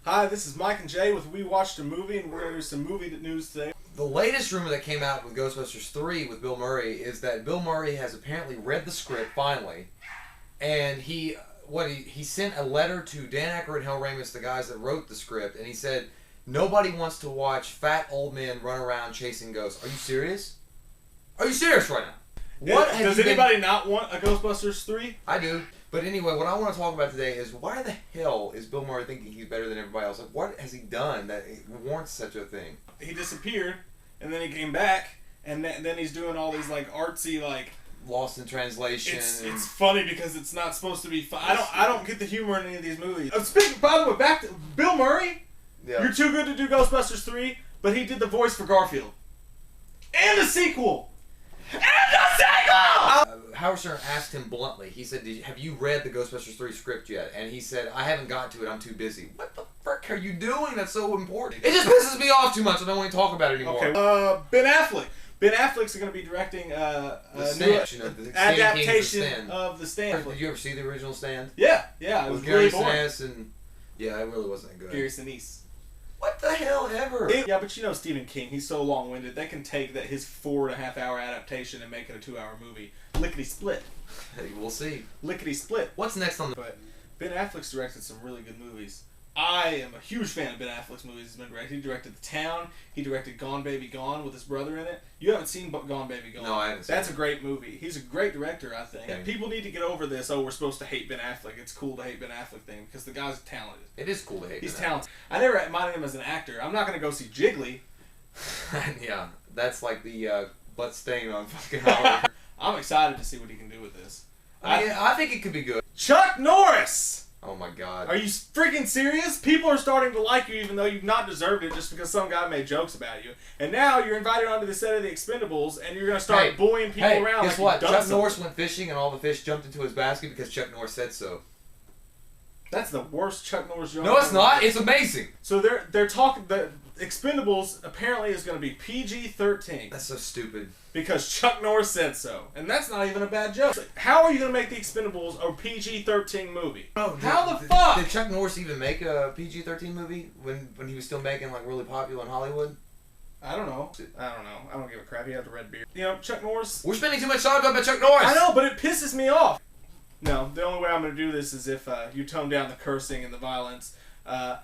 Hi, this is Mike and Jay with We Watched a Movie, and we're going to do some movie news today. The latest rumor that came out with Ghostbusters 3 with Bill Murray is that Bill Murray has apparently read the script finally, and he sent a letter to Dan Aykroyd and Hal Ramis, the guys that wrote the script, and he said, nobody wants to watch fat old men run around chasing ghosts. Are you serious? Are you serious right now? Does anybody not want a Ghostbusters 3? I do. But anyway, what I want to talk about today is why the hell is Bill Murray thinking he's better than everybody else? Like, what has he done that warrants such a thing? He disappeared, and then he came back, and then he's doing all these like artsy like Lost in translation. It's funny because it's not supposed to be fun. I don't get the humor in any of these movies. By the way, back to Bill Murray. Yeah. You're too good to do Ghostbusters 3, but he did the voice for Garfield, and the sequel. Howard Stern asked him bluntly, he said, have you read the Ghostbusters 3 script yet? And he said, I haven't got to it, I'm too busy. What the frick are you doing that's so important? It just pisses me off too much, I don't want to talk about it anymore. Okay, Ben Affleck. Ben Affleck's going to be directing a new adaptation of The Stand. Did you ever see the original Stand? Yeah, it was Gary really boring. Sinise and yeah, it really wasn't good. Gary Sinise. What the hell ever? Yeah, but you know Stephen King, he's so long-winded. They can take his 4.5-hour adaptation and make it a 2-hour movie. Lickety-split. We'll see. Lickety-split. What's next on the... But Ben Affleck's directed some really good movies. I am a huge fan of Ben Affleck's movies he's been directed. He directed The Town. He directed Gone Baby Gone with his brother in it. You haven't seen Gone Baby Gone. No, I haven't seen That's a great movie. He's a great director, I think. Okay. And people need to get over this, we're supposed to hate Ben Affleck. It's cool to hate Ben Affleck thing, because the guy's talented. It is cool to hate He's Ben talented. I never admired him as an actor. I'm not going to go see Jiggly. Yeah, that's like the butt stain on fucking Howard. I'm excited to see what he can do with this. I think it could be good. Chuck Norris! Oh my god. Are you freaking serious? People are starting to like you even though you've not deserved it just because some guy made jokes about you. And now you're invited onto the set of The Expendables and you're going to start bullying people around. Guess what? Chuck Norris went fishing and all the fish jumped into his basket because Chuck Norris said so. That's the worst Chuck Norris joke. No, it's not. It's amazing. So they're talking... The Expendables apparently is going to be PG-13. That's so stupid. Because Chuck Norris said so. And that's not even a bad joke. How are you going to make The Expendables a PG-13 movie? Oh, how the fuck? Did Chuck Norris even make a PG-13 movie when he was still making like really popular in Hollywood? I don't know. I don't give a crap. He had the red beard. You know, Chuck Norris... We're spending too much time talking about Chuck Norris! I know, but it pisses me off. No, the only way I'm going to do this is if you tone down the cursing and the violence. I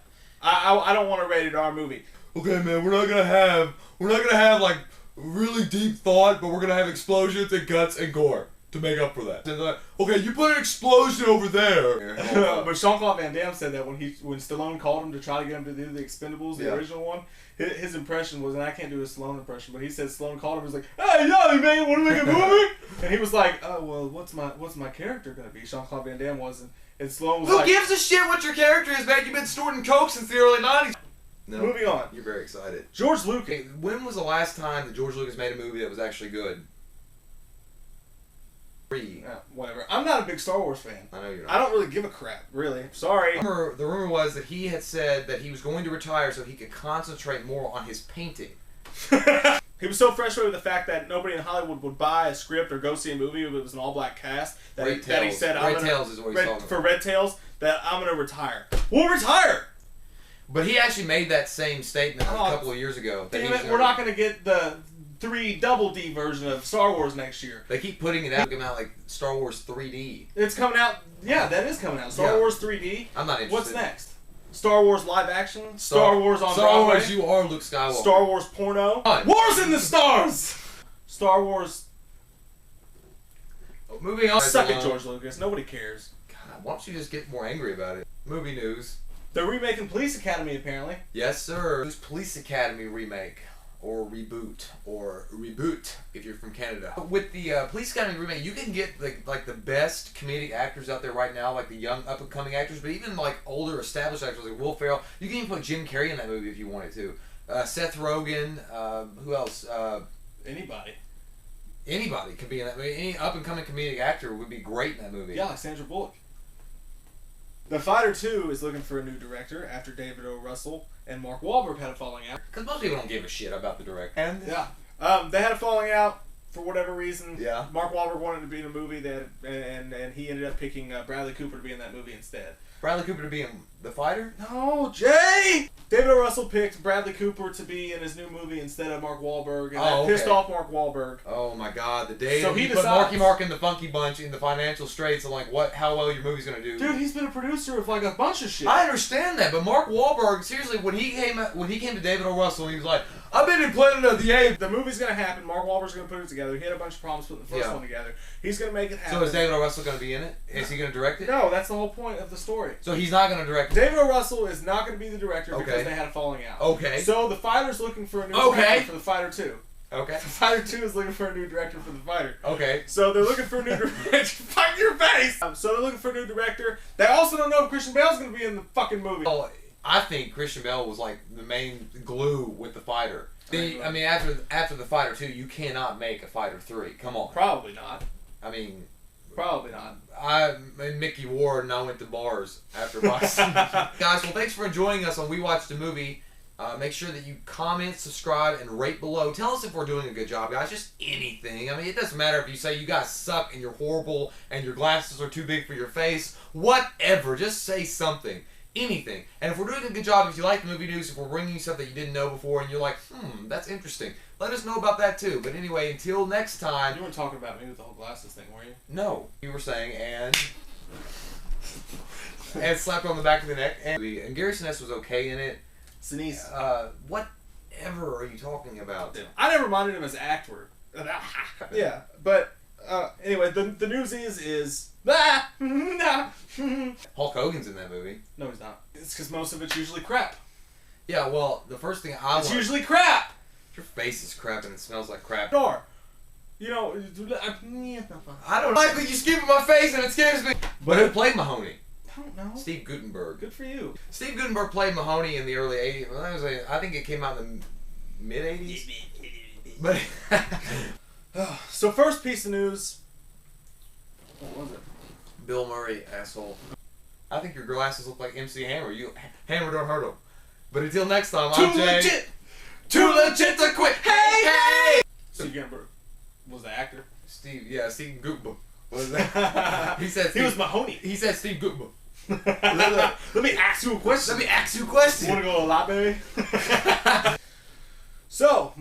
don't want a rated R movie. Okay, man, we're not gonna have like really deep thought, but we're gonna have explosions and guts and gore to make up for that. Okay, you put an explosion over there. But Jean-Claude Van Damme said that when Stallone called him to try to get him to do the Expendables, the original one, his impression was, and I can't do a Stallone impression, but he said Stallone called him and was like, "Hey, yo, man, want to make a movie?" And he was like, "Oh, well, what's my character gonna be?" Jean-Claude Van Damme wasn't. And Stallone was like, "Who gives a shit what your character is, man? You've been snorting coke since the early '90s." No, moving on. You're very excited. George Lucas. Hey, when was the last time that George Lucas made a movie that was actually good? Whatever. I'm not a big Star Wars fan. I know you're not. I don't really give a crap, really. Sorry. The rumor was that he had said that he was going to retire so he could concentrate more on his painting. He was so frustrated with the fact that nobody in Hollywood would buy a script or go see a movie if it was an all-black cast. That he said, Red Tails is what he's talking about. For Red Tails, that I'm going to retire. We'll retire! But he actually made that same statement a couple of years ago. Damn it, we're not going to get the 3 double D version of Star Wars next year. They keep putting it out like Star Wars 3D. It's coming out. Yeah, that is coming out. Star Wars 3D. I'm not interested. What's next? Star Wars live action? Star Wars on Broadway? Star Wars, you are Luke Skywalker. Star Wars porno? Wars in the stars! Star Wars... Moving on. Suck it, George Lucas. Nobody cares. God, why don't you just get more angry about it? Movie news. They're remaking Police Academy, apparently. Yes, sir. Police Academy remake. Or reboot. Or reboot, if you're from Canada. With the Police Academy remake, you can get like the best comedic actors out there right now, like the young up-and-coming actors, but even like older established actors like Will Ferrell. You can even put Jim Carrey in that movie if you wanted to. Seth Rogen. Who else? Anybody. Anybody could be in that movie. Any up-and-coming comedic actor would be great in that movie. Yeah, like Sandra Bullock. The Fighter 2 is looking for a new director after David O. Russell and Mark Wahlberg had a falling out. Because most people don't give a shit about the director. Yeah. They had a falling out. for whatever reason, Yeah. Mark Wahlberg wanted to be in a movie and he ended up picking Bradley Cooper to be in that movie instead. Bradley Cooper to be in The Fighter? No, Jay! David O. Russell picked Bradley Cooper to be in his new movie instead of Mark Wahlberg, and that pissed off Mark Wahlberg. Oh my God! The day So that he he put decides- Marky Mark in the Funky Bunch in the financial straits, and like how well your movie's gonna do. Dude, he's been a producer of like a bunch of shit. I understand that, but Mark Wahlberg, seriously, when he came to David O. Russell, he was like, "I've been in Planet of the Apes." The movie's gonna happen. Mark Wahlberg's gonna put it together. He had a bunch of problems putting the first one together. He's gonna make it happen. So is David O. Russell gonna be in it? Is he gonna direct it? No, that's the whole point of the story. So he's not gonna direct it. David O. Russell is not going to be the director because they had a falling out. Okay. So The Fighter's looking for a new director for The Fighter 2. Okay. The Fighter 2 is looking for a new director for The Fighter. Okay. So they're looking for a new director. Fuck your face! So they're looking for a new director. They also don't know if Christian Bale's going to be in the fucking movie. Well, I think Christian Bale was like the main glue with The Fighter. I mean, after The Fighter 2, you cannot make a Fighter 3. Come on. Probably not. I mean... Probably not. I and Mickey Ward and I went to bars after boxing. Guys, well, thanks for joining us on We Watched a Movie. Make sure that you comment, subscribe, and rate below. Tell us if we're doing a good job, guys. Just anything. I mean, it doesn't matter if you say you guys suck and you're horrible and your glasses are too big for your face. Whatever. Just say something. Anything. And if we're doing a good job, if you like the movie news, if we're bringing you stuff that you didn't know before and you're like, that's interesting, let us know about that too. But anyway, until next time. You weren't talking about me with the whole glasses thing, were you? No. You were saying, and slapped on the back of the neck. And Gary Sinise was okay in it. Sinise. Whatever are you talking about? I never minded him as actor. Yeah, but anyway, the news is Hulk Hogan's in that movie. No, he's not. It's because most of it's usually crap. Yeah, well, the first thing It's usually crap. Your face is crap and it smells like crap. Nor, you know, I don't like that you skip my face and it scares me. But who played Mahoney? I don't know. Steve Guttenberg. Good for you. Steve Guttenberg played Mahoney in the early 80s. Well, I think it came out in the mid 80s. But so first piece of news. What was it? Bill Murray, asshole. I think your glasses look like MC Hammer. Hammer don't hurt him. But until next time, I'm Jay. Too legit to quit. Hey! Steve Guttenberg was the actor. Steve Guttenberg was that. He said he was Mahoney. He said Steve Guttenberg. Let me ask you a question. You want to go a lot, baby? So.